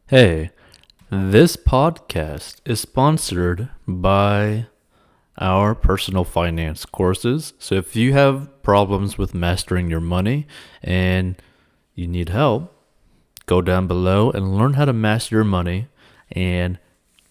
Hey, this podcast is sponsored by our personal finance courses. So if you have problems with mastering your money and you need help, go down below and learn how to master your money. And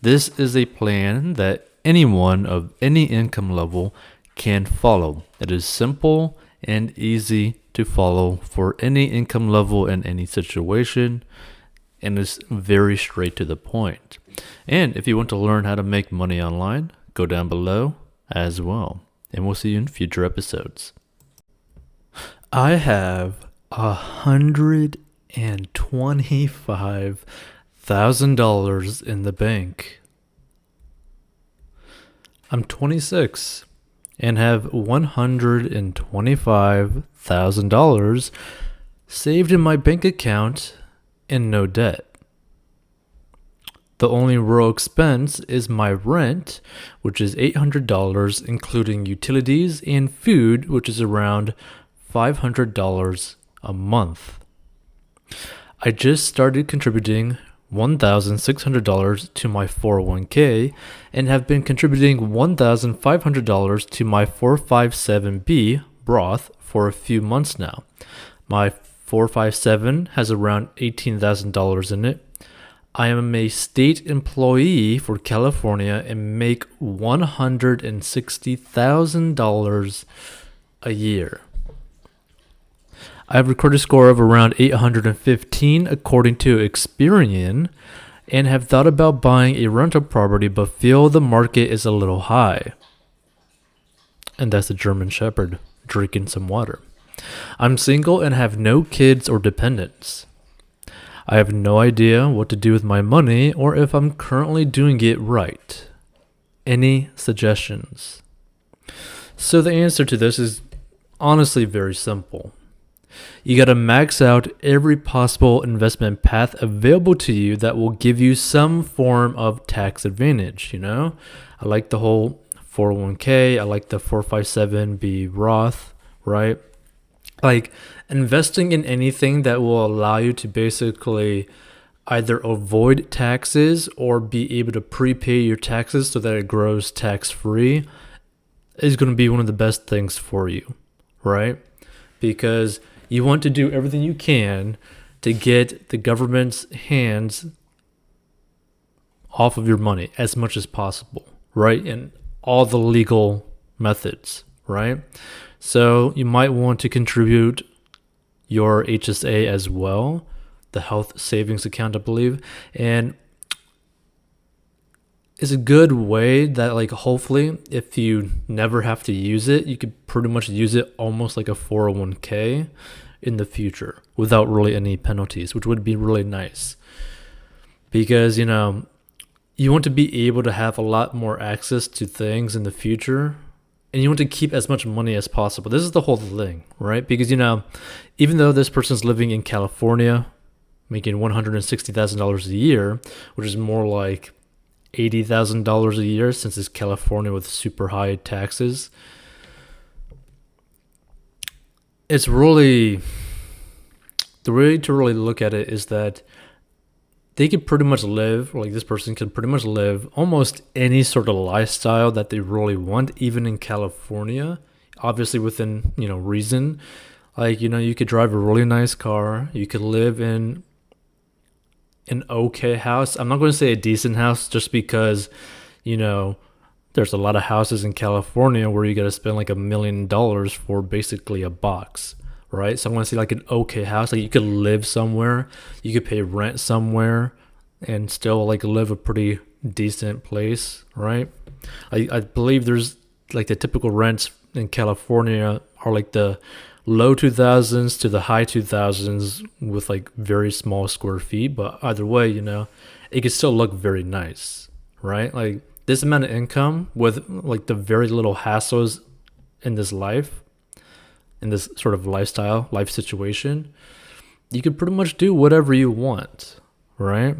this is a plan that anyone of any income level can follow. It is simple and easy to follow for any income level and any situation, and it's very straight to the point. And if you want to learn how to make money online, go down below as well. And we'll see you in future episodes. I have $125,000 in the bank. I'm 26 and have $125,000 saved in my bank account and no debt. The only real expense is my rent, which is $800, including utilities and food, which is around $500 a month. I just started contributing $1,600 to my 401k and have been contributing $1,500 to my 457b Roth for a few months now. My 457 has around $18,000 in it. I am a state employee for California and make $160,000 a year. I have a credit score of around 815 according to Experian, and have thought about buying a rental property but feel the market is a little high. And that's the German Shepherd drinking some water. I'm single and have no kids or dependents. I have no idea what to do with my money or if I'm currently doing it right. Any suggestions? So the answer to this is honestly very simple. You gotta max out every possible investment path available to you that will give you some form of tax advantage, I like the whole 401k, I like the 457b Roth, right? Like investing in anything that will allow you to basically either avoid taxes or be able to prepay your taxes so that it grows tax-free is going to be one of the best things for you, right? Because you want to do everything you can to get the government's hands off of your money as much as possible, right? And all the legal methods, right? So you might want to contribute your HSA as well, the health savings account, I believe. And it's a good way that, like, hopefully if you never have to use it, you could pretty much use it almost like a 401k in the future without really any penalties, which would be really nice. Because, you want to be able to have a lot more access to things in the future, and you want to keep as much money as possible. This is the whole thing, right? Because, even though this person's living in California, making $160,000 a year, which is more like $80,000 a year since it's California with super high taxes, it's really, the way to really look at it is that they could pretty much live, like this person can pretty much live almost any sort of lifestyle that they really want, even in California, obviously within, reason. Like, you could drive a really nice car. You could live in an okay house. I'm not going to say a decent house just because, there's a lot of houses in California where you got to spend like $1 million for basically a box. Right? So I want to see like an okay house. Like you could live somewhere, you could pay rent somewhere and still like live a pretty decent place, right? I believe there's like the typical rents in California are like the low 2000s to the high 2000s with like very small square feet. But either way, it could still look very nice, right? Like this amount of income with like the very little hassles in this life, in this sort of life situation, you could pretty much do whatever you want, right?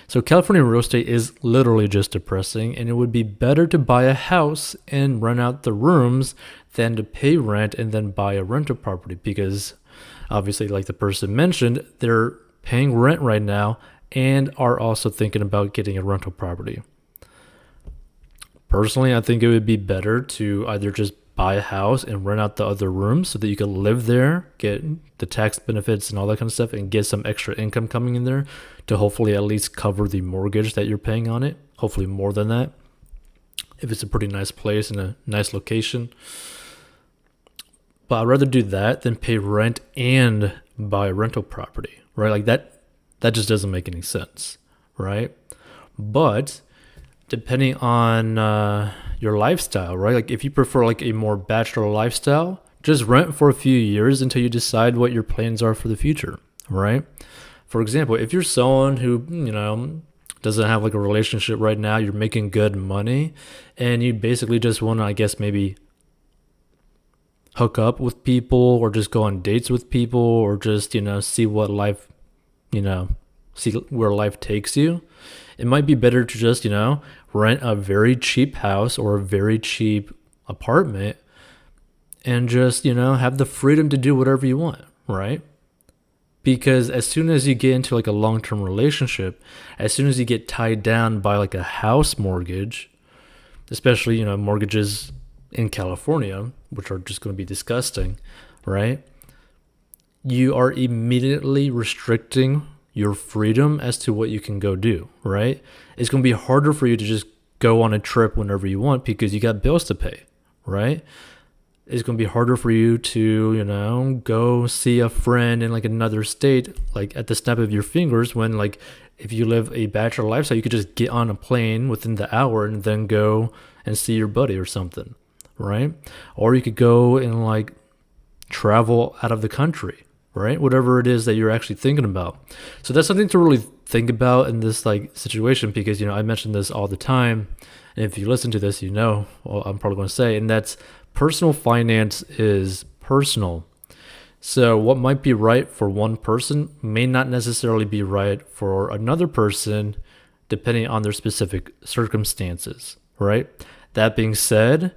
So California real estate is literally just depressing, and it would be better to buy a house and rent out the rooms than to pay rent and then buy a rental property, because obviously, like the person mentioned, they're paying rent right now and are also thinking about getting a rental property. Personally, I think it would be better to either just buy a house and rent out the other rooms so that you can live there, get the tax benefits and all that kind of stuff, and get some extra income coming in there to hopefully at least cover the mortgage that you're paying on it. Hopefully more than that, if it's a pretty nice place and a nice location. But I'd rather do that than pay rent and buy a rental property, right? Like that just doesn't make any sense, right? But depending on your lifestyle, right? Like if you prefer like a more bachelor lifestyle, just rent for a few years until you decide what your plans are for the future, right? For example, if you're someone who, doesn't have like a relationship right now, you're making good money, and you basically just want to, I guess, maybe hook up with people or just go on dates with people or just, see what life, see where life takes you. It might be better to just, rent a very cheap house or a very cheap apartment and just, have the freedom to do whatever you want, right? Because as soon as you get into like a long-term relationship, as soon as you get tied down by like a house mortgage, especially, mortgages in California, which are just going to be disgusting, right? You are immediately restricting your freedom as to what you can go do, right? It's going to be harder for you to just go on a trip whenever you want because you got bills to pay, right? It's going to be harder for you to, go see a friend in like another state, like at the snap of your fingers, when like if you live a bachelor lifestyle, you could just get on a plane within the hour and then go and see your buddy or something, right? Or you could go and like travel out of the country, right? Whatever it is that you're actually thinking about. So that's something to really think about in this like situation, because, I mention this all the time. And if you listen to this, what I'm probably going to say, and that's personal finance is personal. So what might be right for one person may not necessarily be right for another person, depending on their specific circumstances, right? That being said,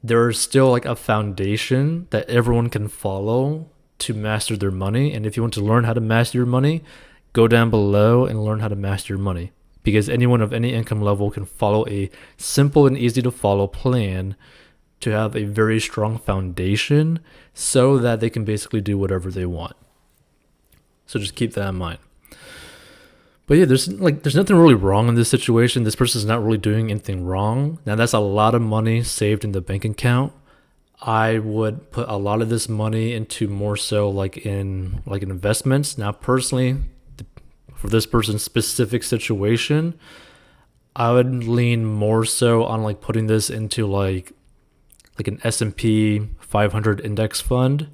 there is still like a foundation that everyone can follow to master their money. And if you want to learn how to master your money, go down below and learn how to master your money, because anyone of any income level can follow a simple and easy to follow plan to have a very strong foundation so that they can basically do whatever they want. So just keep that in mind. But yeah, there's nothing really wrong in this situation. This person's not really doing anything wrong. Now that's a lot of money saved in the bank account. I would put a lot of this money into more so like in investments. Now personally, for this person's specific situation, I would lean more so on like putting this into like an S&P 500 index fund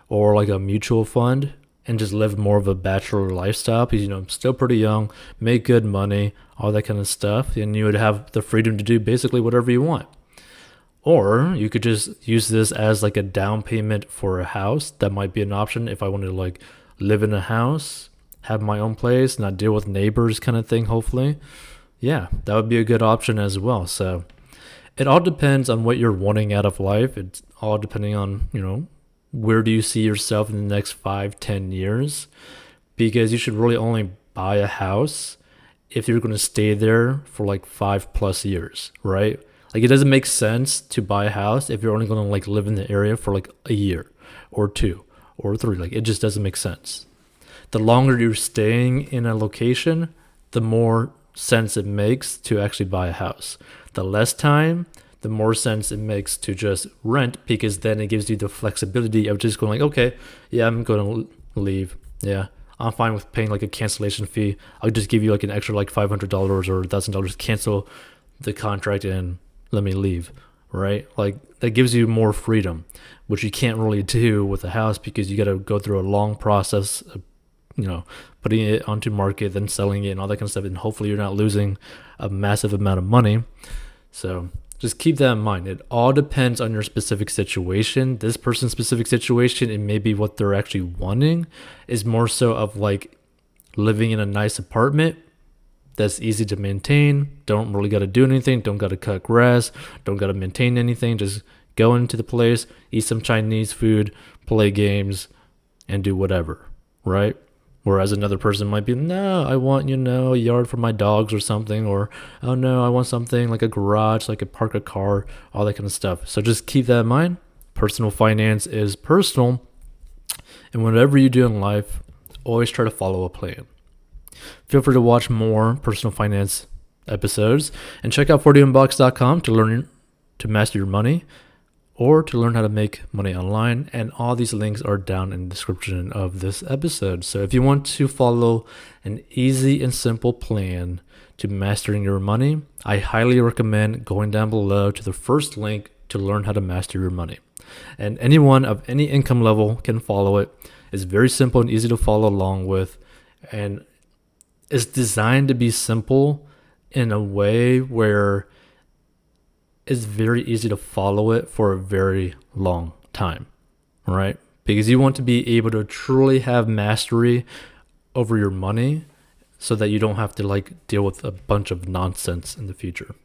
or like a mutual fund, and just live more of a bachelor lifestyle because, I'm still pretty young, make good money, all that kind of stuff. And you would have the freedom to do basically whatever you want. Or you could just use this as like a down payment for a house. That might be an option if I wanted to like live in a house, have my own place, not deal with neighbors kind of thing, hopefully. Yeah, that would be a good option as well. So it all depends on what you're wanting out of life. It's all depending on, where do you see yourself in the next 5-10 years? Because you should really only buy a house if you're going to stay there for like 5+ years, right? Like it doesn't make sense to buy a house if you're only going to like live in the area for like a year or 2 or 3. Like it just doesn't make sense. The longer you're staying in a location, the more sense it makes to actually buy a house. The less time, the more sense it makes to just rent, because then it gives you the flexibility of just going like, okay, yeah, I'm going to leave. Yeah, I'm fine with paying like a cancellation fee. I'll just give you like an extra like $500 or $1,000, cancel the contract and let me leave, right? Like that gives you more freedom, which you can't really do with a house because you got to go through a long process of, putting it onto market, then selling it and all that kind of stuff. And hopefully you're not losing a massive amount of money. So just keep that in mind. It all depends on your specific situation. This person's specific situation, and maybe what they're actually wanting is more so of like living in a nice apartment that's easy to maintain. Don't really got to do anything. Don't got to cut grass. Don't got to maintain anything. Just go into the place, eat some Chinese food, play games, and do whatever, right? Whereas another person might be, no, I want, a yard for my dogs or something, or, oh no, I want something like a garage so I could park a car, all that kind of stuff. So just keep that in mind. Personal finance is personal. And whatever you do in life, always try to follow a plan. Feel free to watch more personal finance episodes and check out 4dunbucks.com to learn to master your money or to learn how to make money online. And all these links are down in the description of this episode. So if you want to follow an easy and simple plan to mastering your money, I highly recommend going down below to the first link to learn how to master your money. And anyone of any income level can follow it. It's very simple and easy to follow along with. And it's designed to be simple in a way where it's very easy to follow it for a very long time, right? Because you want to be able to truly have mastery over your money so that you don't have to deal with a bunch of nonsense in the future.